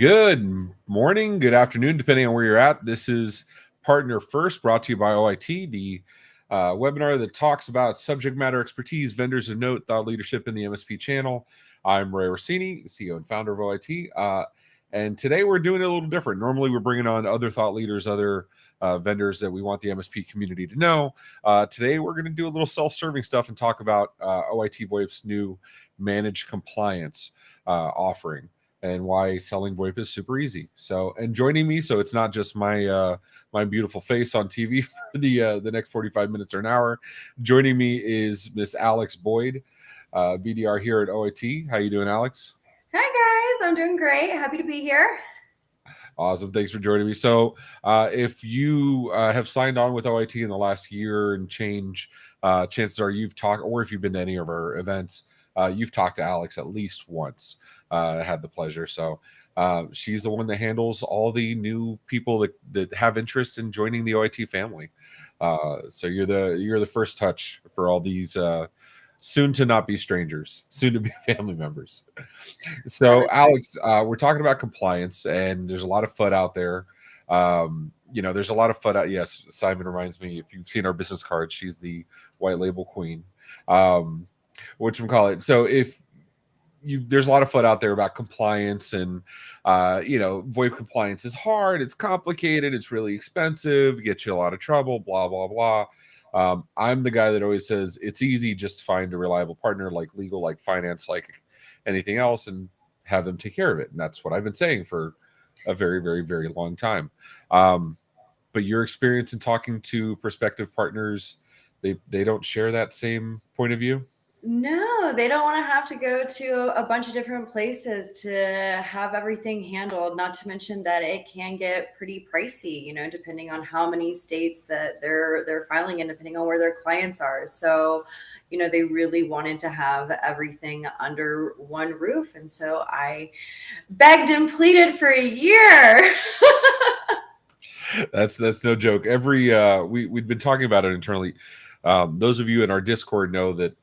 Good morning, good afternoon, depending on where you're at. This is Partner First, brought to you by OIT, the webinar that talks about subject matter expertise, vendors of note, thought leadership in the MSP channel. I'm Ray Orsini, CEO and founder of OIT. And today we're doing it a little different. Normally we're bringing on other thought leaders, other vendors that we want the MSP community to know. Today we're going to do a little self-serving stuff and talk about OITVOIP's new managed compliance offering, and why selling VoIP is super easy. So, and joining me, so it's not just my my beautiful face on TV for the next 45 minutes or an hour. Joining me is Miss Alex Boyd, BDR here at OIT. How you doing, Alex? Hi guys, I'm doing great. Happy to be here. Awesome. Thanks for joining me. So, if you have signed on with OIT in the last year and change, chances are you've talked, or if you've been to any of our events, you've talked to Alex at least once. Had the pleasure. So, she's the one that handles all the new people that have interest in joining the OIT family. So you're the first touch for all these soon to not be strangers, soon to be family members. So, Alex, we're talking about compliance, and there's a lot of FUD out there. There's a lot of FUD out. Yes, Simon reminds me, if you've seen our business cards, she's the white label queen. Whatchamacallit. So there's a lot of FUD out there about compliance, and VoIP compliance is hard, it's complicated, it's really expensive, gets you a lot of trouble, blah blah blah. I'm the guy that always says it's easy, just find a reliable partner, like legal, like finance, like anything else, and have them take care of it. And that's what I've been saying for a very, very, very long time. But your experience in talking to prospective partners, they don't share that same point of view. No, they don't want to have to go to a bunch of different places to have everything handled, not to mention that it can get pretty pricey, depending on how many states that they're filing in, depending on where their clients are. So, they really wanted to have everything under one roof. And so I begged and pleaded for a year. That's no joke. We'd been talking about it internally. Those of you in our Discord know that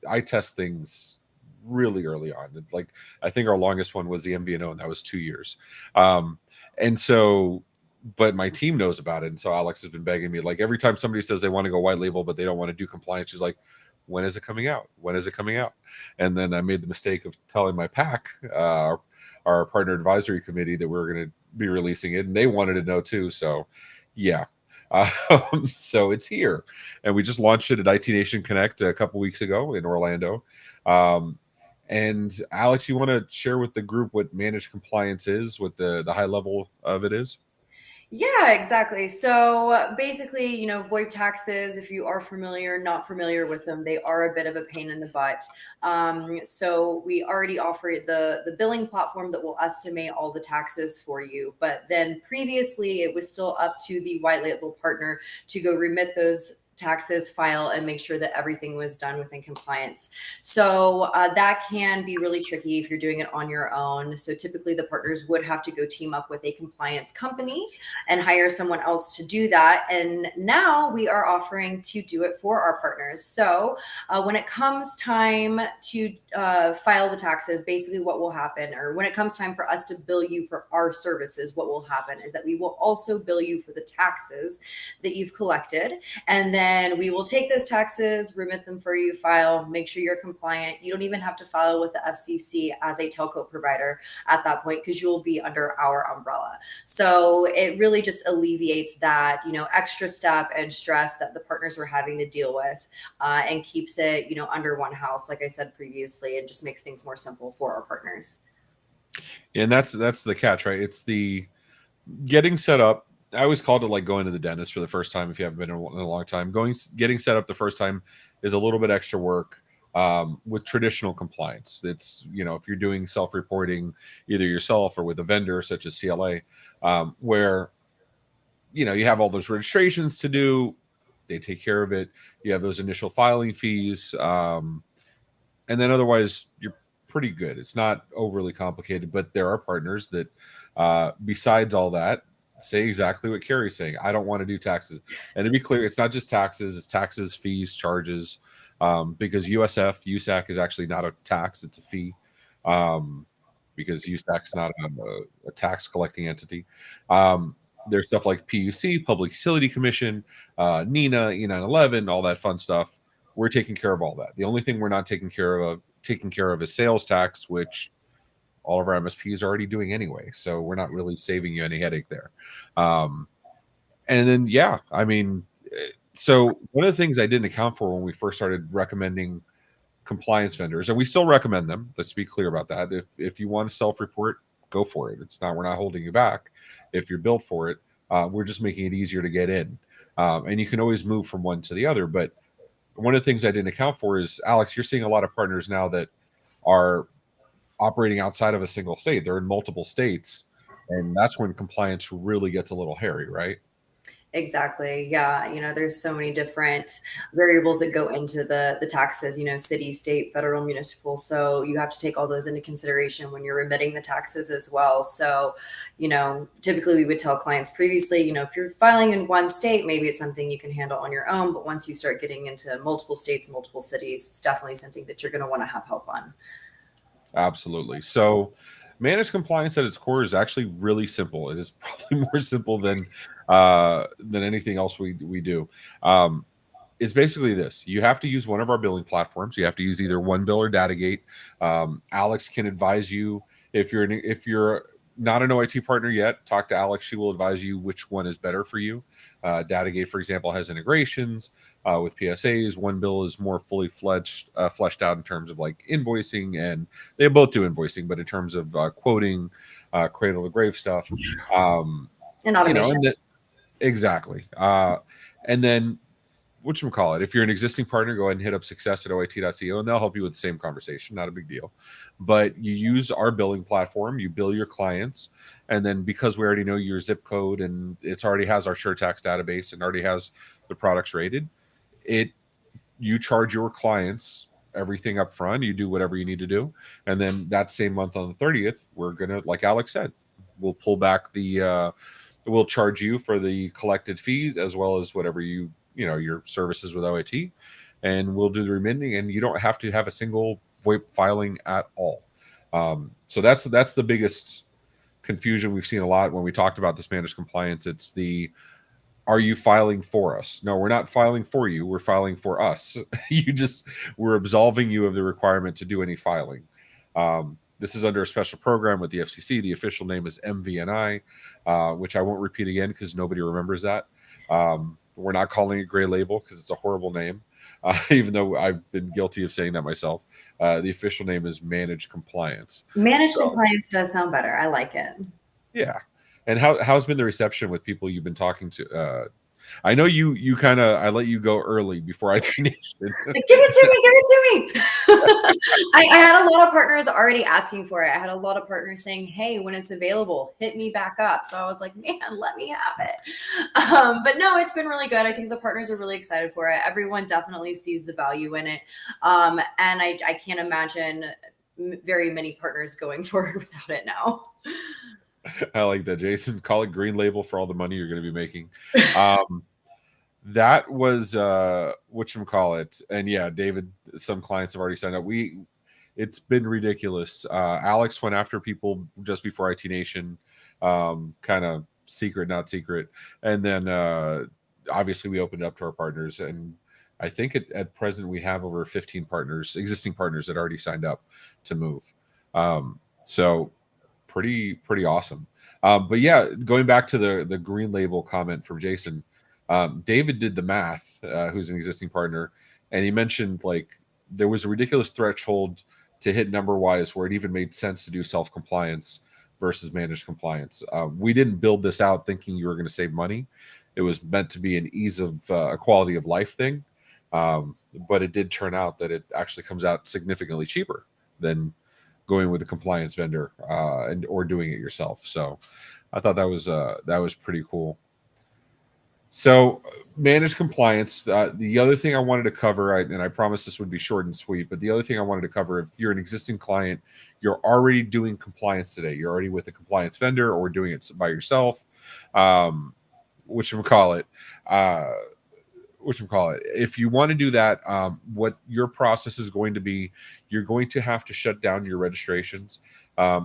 I test things really early on. It's like, I think our longest one was the MVNO, and that was 2 years. And so, but my team knows about it, and so Alex has been begging me, like, every time somebody says they want to go white label but they don't want to do compliance, she's like, when is it coming out? When is it coming out? And then I made the mistake of telling my PAC, our partner advisory committee, that we were going to be releasing it, and they wanted to know too. So yeah. So it's here, and we just launched it at IT Nation Connect a couple weeks ago in Orlando. And Alex, you want to share with the group what managed compliance is, what the high level of it is? Yeah, exactly. So basically, VoIP taxes, if you are not familiar with them, they are a bit of a pain in the butt. So we already offer the billing platform that will estimate all the taxes for you. But then previously, it was still up to the white label partner to go remit those taxes, file, and make sure that everything was done within compliance. So that can be really tricky if you're doing it on your own. So typically the partners would have to go team up with a compliance company and hire someone else to do that. And now we are offering to do it for our partners. So when it comes time to file the taxes, basically what will happen, or when it comes time for us to bill you for our services, what will happen is that we will also bill you for the taxes that you've collected. And then we will take those taxes, remit them for you, file, make sure you're compliant. You don't even have to file with the FCC as a telco provider at that point, because you'll be under our umbrella. So it really just alleviates that, extra step and stress that the partners were having to deal with, and keeps it, under one house, like I said previously, and just makes things more simple for our partners. And that's the catch, right? It's the getting set up. I always called it like going to the dentist for the first time. If you haven't been in a long time, getting set up the first time is a little bit extra work. With traditional compliance, it's, if you're doing self-reporting either yourself or with a vendor such as CLA, where you have all those registrations to do, they take care of it. You have those initial filing fees, and then otherwise you're pretty good. It's not overly complicated, but there are partners that, besides all that, say exactly what Carrie's saying. I don't want to do taxes. And to be clear, it's not just taxes, it's taxes, fees, charges, because USF, USAC is actually not a tax, it's a fee. because USAC is not a tax collecting entity. There's stuff like PUC, Public Utility Commission, NINA, E911, all that fun stuff. We're taking care of all that. The only thing we're not taking care of is sales tax, which all of our MSPs are already doing anyway. So we're not really saving you any headache there. And then, yeah, I mean, so one of the things I didn't account for when we first started recommending compliance vendors, and we still recommend them. Let's be clear about that. If you want to self-report, go for it. We're not holding you back. If you're built for it, we're just making it easier to get in. And you can always move from one to the other. But one of the things I didn't account for is, Alex, you're seeing a lot of partners now that are operating outside of a single state. They're in multiple states, and that's when compliance really gets a little hairy, right? Exactly. Yeah. There's so many different variables that go into the taxes, city, state, federal, municipal. So you have to take all those into consideration when you're remitting the taxes as well. So, typically we would tell clients previously, if you're filing in one state, maybe it's something you can handle on your own. But once you start getting into multiple states, multiple cities, it's definitely something that you're going to want to have help on. Absolutely. So managed compliance at its core is actually really simple. It is probably more simple than anything else we do. Is basically this: you have to use one of our billing platforms. You have to use either OneBill or Datagate. Alex can advise you if you're not an OIT partner yet. Talk to Alex; she will advise you which one is better for you. Datagate, for example, has integrations with PSAs. OneBill is more fully fleshed out in terms of like invoicing, and they both do invoicing, but in terms of quoting, cradle to grave stuff, And automation. exactly. And then whatchamacallit, if you're an existing partner, go ahead and hit up success@oit.co and they'll help you with the same conversation. Not a big deal. But you use our billing platform, you bill your clients, and then because we already know your zip code and it already has our SureTax database and already has the products rated, you charge your clients everything up front. You do whatever you need to do. And then that same month on the 30th, we're gonna, like Alex said, we'll pull back we'll charge you for the collected fees as well as whatever your services with OIT, and we'll do the remitting, and you don't have to have a single VoIP filing at all. So that's the biggest confusion we've seen a lot when we talked about this managed compliance. It's are you filing for us? No, we're not filing for you. We're filing for us. We're absolving you of the requirement to do any filing. This is under a special program with the FCC. The official name is MVNI, which I won't repeat again because nobody remembers that. We're not calling it gray label because it's a horrible name, even though I've been guilty of saying that myself. The official name is managed compliance. Managed compliance does sound better. I like it. Yeah. And how's been the reception with people you've been talking to? I know you kind of, I let you go early before IT Nation. Give it to me. I had a lot of partners already asking for it. I had a lot of partners saying, hey, when it's available, hit me back up. So I was like, man, let me have it. But no, it's been really good. I think the partners are really excited for it. Everyone definitely sees the value in it. And I can't imagine very many partners going forward without it now. I like that, Jason. Call it green label for all the money you're going to be making. That was whatchamacallit. And yeah, David, some clients have already signed up. It's been ridiculous. Alex went after people just before IT Nation, kind of secret, not secret. And then obviously we opened up to our partners. And I think at present we have over 15 partners, existing partners that already signed up to move. So pretty awesome. But yeah, going back to the green label comment from Jason, David did the math, who's an existing partner, and he mentioned like there was a ridiculous threshold to hit number wise where it even made sense to do self-compliance versus managed compliance. We didn't build this out thinking you were going to save money. It was meant to be an ease of a quality of life thing. But it did turn out that it actually comes out significantly cheaper than going with a compliance vendor or doing it yourself. So I thought that was pretty cool. So managed compliance. The other thing I wanted to cover, and I promised this would be short and sweet, but the other thing I wanted to cover, if you're an existing client, you're already doing compliance today. You're already with a compliance vendor or doing it by yourself. Whatchamacallit. If you want to do that, what your process is going to be, you're going to have to shut down your registrations.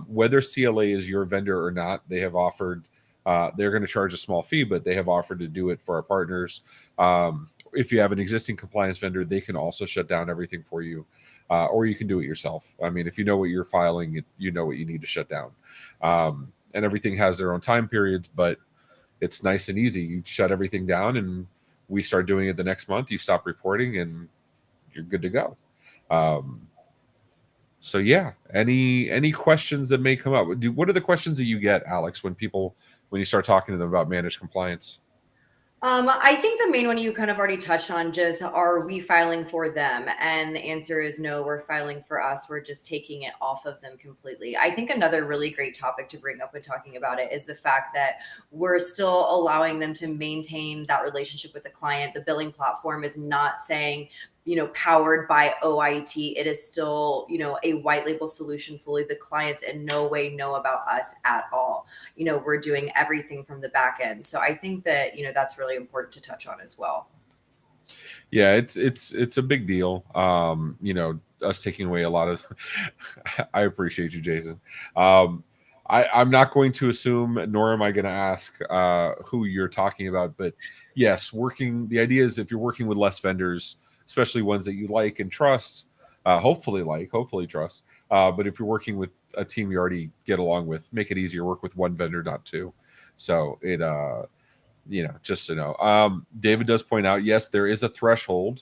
Whether CLA is your vendor or not, they have offered. They're going to charge a small fee, but they have offered to do it for our partners. If you have an existing compliance vendor, they can also shut down everything for you, or you can do it yourself. I mean, if you know what you're filing, you know what you need to shut down, and everything has their own time periods, but it's nice and easy. You shut everything down, and we start doing it the next month. You stop reporting, and you're good to go. Um, so yeah, any questions that may come up? What are the questions that you get, Alex, when you start talking to them about managed compliance? I think the main one you kind of already touched on, just are we filing for them? And the answer is no, we're filing for us. We're just taking it off of them completely. I think another really great topic to bring up when talking about it is the fact that we're still allowing them to maintain that relationship with the client. The billing platform is not saying, powered by OIT. It is still, a white label solution fully. The clients in no way know about us at all. We're doing everything from the back end. So I think that, that's really important to touch on as well. Yeah, it's a big deal. Us taking away a lot of. I appreciate you, Jason. I'm not going to assume, nor am I going to ask who you're talking about, but yes, the idea is if you're working with less vendors, especially ones that you like and trust, hopefully trust. But if you're working with a team you already get along with, make it easier. Work with one vendor, not two. So just to know. David does point out, yes, there is a threshold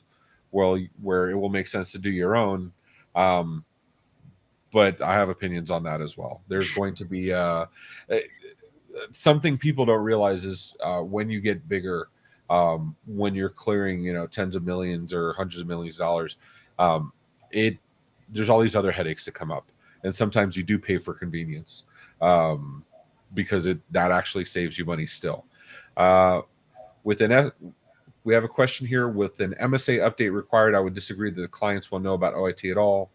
where it will make sense to do your own. But I have opinions on that as well. There's going to be something people don't realize is when you get bigger, when you're clearing, tens of millions or hundreds of millions of dollars, there's all these other headaches that come up, and sometimes you do pay for convenience because that actually saves you money still. We have a question here. With an MSA update required, I would disagree that the clients will know about OIT at all,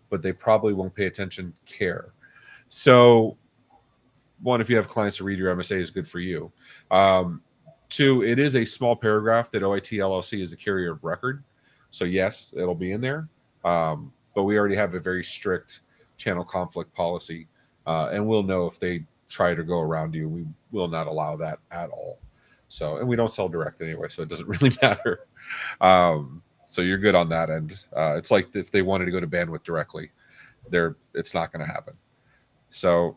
but they probably won't pay attention, care. So, one, if you have clients to read your MSA, is good for you. Two, it is a small paragraph that OIT LLC is the carrier of record. So yes, it'll be in there. But we already have a very strict channel conflict policy, and we'll know if they try to go around you. We will not allow that at all. So, and we don't sell direct anyway, so it doesn't really matter. So you're good on that end. It's like if they wanted to go to bandwidth directly, it's not going to happen. So,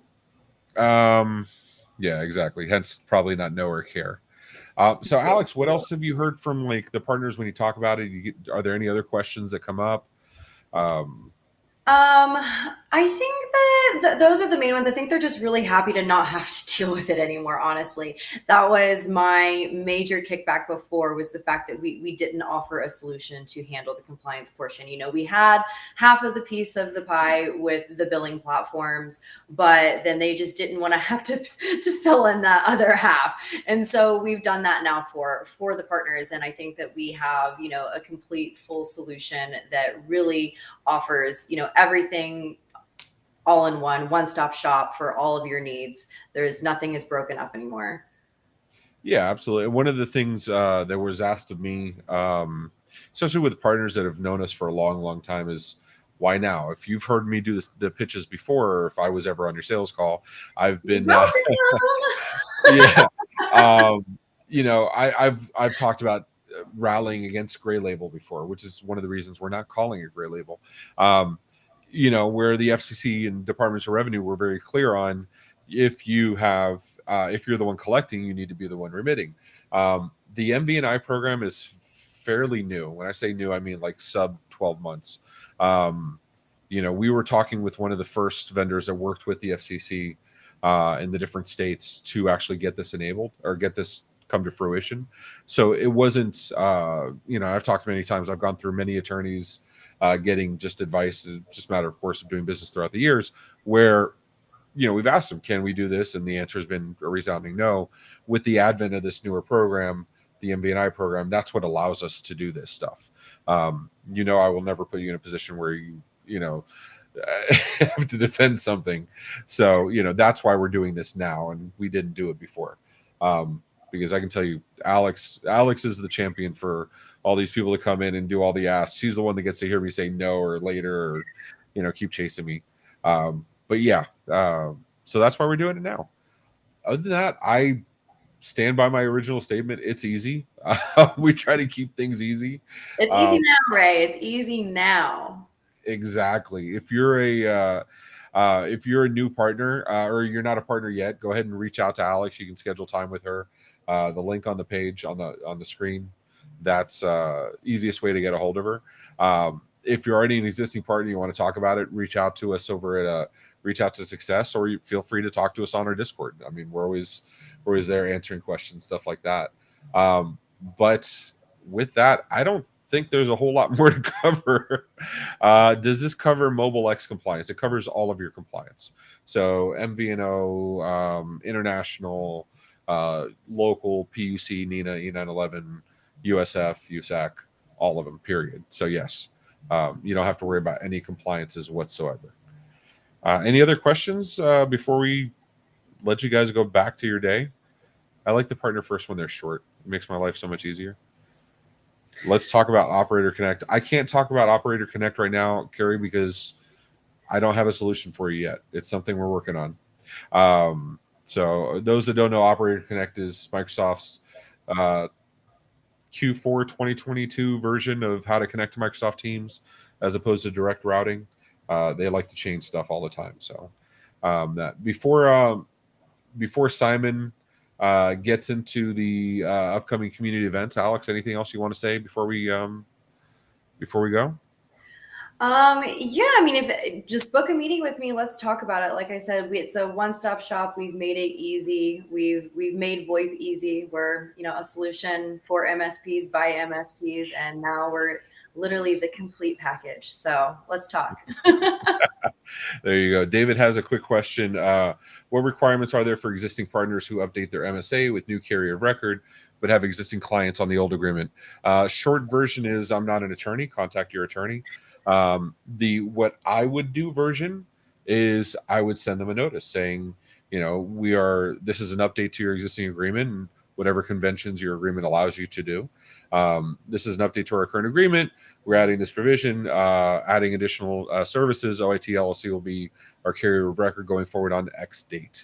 yeah, exactly. Hence, probably not know or care. So, Alex, what else have you heard from the partners when you talk about it? Are there any other questions that come up? I think that those are the main ones. I think they're just really happy to not have to deal with it anymore. Honestly, that was my major kickback before, was the fact that we didn't offer a solution to handle the compliance portion. We had half of the piece of the pie with the billing platforms, but then they just didn't want to have to fill in that other half. And so we've done that now for the partners. And I think that we have, a complete full solution that really offers, everything all in one-stop shop for all of your needs. Nothing is broken up anymore. Yeah, absolutely. One of the things that was asked of me, especially with partners that have known us for a long, long time, is why now? If you've heard me do the pitches before, or if I was ever on your sales call, I've been, yeah. I've talked about rallying against gray label before, which is one of the reasons we're not calling it gray label. Where the FCC and Departments of Revenue were very clear on, if you're the one collecting, you need to be the one remitting. The MV&I program is fairly new. When I say new, I mean like sub 12 months. We were talking with one of the first vendors that worked with the FCC in the different states to actually get this enabled or get this come to fruition. So it wasn't, I've talked many times, I've gone through many attorneys getting just advice. It's just a matter, of course, of doing business throughout the years where, we've asked them, can we do this? And the answer has been a resounding no. With the advent of this newer program, the MV&I program, that's what allows us to do this stuff. I will never put you in a position where you have to defend something. So, that's why we're doing this now. And we didn't do it before. Because I can tell you, Alex is the champion for all these people to come in and do all the asks. He's the one that gets to hear me say no or later or, keep chasing me. but yeah, so that's why we're doing it now. Other than that, I stand by my original statement. It's easy. We try to keep things easy. It's easy Um, now, Ray. It's easy now. exactly. If you're a new partner or you're not a partner yet, go ahead and reach out to Alex. You can schedule time with her. The link on the page on the screen. That's easiest way to get a hold of her. If you're already an existing partner, you want to talk about it, reach out to us over at reach out to Success, or you feel free to talk to us on our Discord. I mean, we're always there answering questions, stuff like that. But with that, I don't think there's a whole lot more to cover. Does this cover Mobile X compliance? It covers all of your compliance. So MVNO, international, local, PUC, NINA, E911, USF, USAC, all of them, period. So yes, you don't have to worry about any compliances whatsoever. Any other questions before we let you guys go back to your day? I like the partner first when they're short. It makes my life so much easier. Let's talk about Operator Connect. I can't talk about Operator Connect right now, Carrie, because I don't have a solution for you yet. It's something we're working on. So those that don't know, Operator Connect is Microsoft's uh, Q4 2022 version of how to connect to Microsoft Teams as opposed to direct routing. They like to change stuff all the time. So that before Simon gets into the upcoming community events, Alex, anything else you want to say before we go? Yeah, I mean, if just book a meeting with me, let's talk about it. Like I said, it's a one-stop shop. We've made it easy. We've made VoIP easy. We're, a solution for MSPs by MSPs, and now we're literally the complete package. So let's talk. There you go. David has a quick question. What requirements are there for existing partners who update their MSA with new carrier of record but have existing clients on the old agreement? Short version is I'm not an attorney. Contact your attorney. The what I would do version is I would send them a notice saying, this is an update to your existing agreement and whatever conventions your agreement allows you to do. This is an update to our current agreement. We're adding this provision, adding additional services. OIT LLC will be our carrier of record going forward on X date.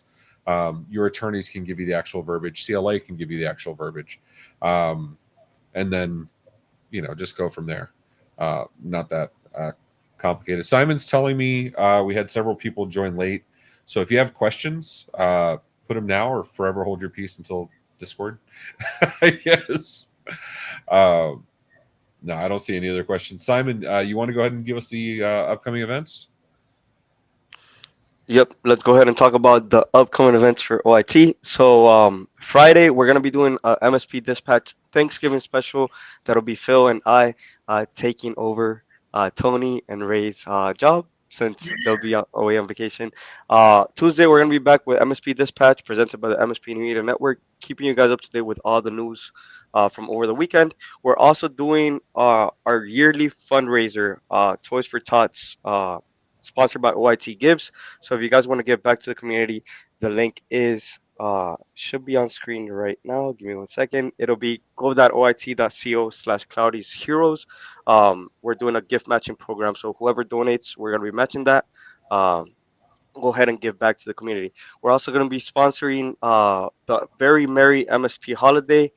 Your attorneys can give you the actual verbiage. CLA can give you the actual verbiage. And then, just go from there. Not that complicated. Simon's telling me we had several people join late. So if you have questions, put them now or forever hold your peace until Discord, I guess. No, I don't see any other questions. Simon, you want to go ahead and give us the upcoming events? Yep, let's go ahead and talk about the upcoming events for OIT. So Friday, we're gonna be doing a MSP Dispatch Thanksgiving special. That'll be Phil and I taking over Tony and Ray's job since they'll be away on vacation. Tuesday, we're gonna be back with MSP Dispatch presented by the MSP Media Network, keeping you guys up to date with all the news from over the weekend. We're also doing our yearly fundraiser, Toys for Tots. Sponsored by OIT Gives. So if you guys want to give back to the community, the link is should be on screen right now. Give me 1 second. It'll be go.oit.co/Cloudy's Heroes. We're doing a gift matching program, so whoever donates, we're gonna be matching that. Go ahead and give back to the community. We're also going to be sponsoring the Very Merry MSP Holiday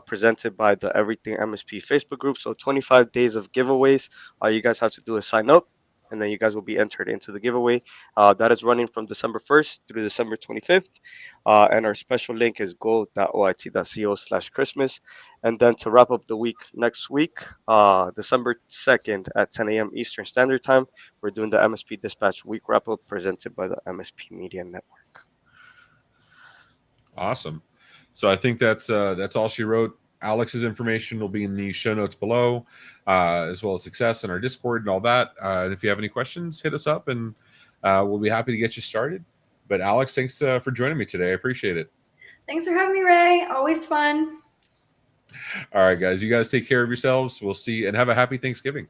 presented by the Everything MSP Facebook group. So 25 days of giveaways. All you guys have to do is sign up, and then you guys will be entered into the giveaway. That is running from December 1st through December 25th. And our special link is go.oit.co/Christmas. And then to wrap up the week next week, December 2nd at 10 a.m. Eastern Standard Time, we're doing the MSP Dispatch Week Wrap Up presented by the MSP Media Network. Awesome. So I think that's all she wrote. Alex's information will be in the show notes below, as well as Success and our Discord and all that. And if you have any questions, hit us up and we'll be happy to get you started. But Alex, thanks for joining me today. I appreciate it. Thanks for having me, Ray. Always fun. All right, guys. You guys take care of yourselves. We'll see and have a happy Thanksgiving.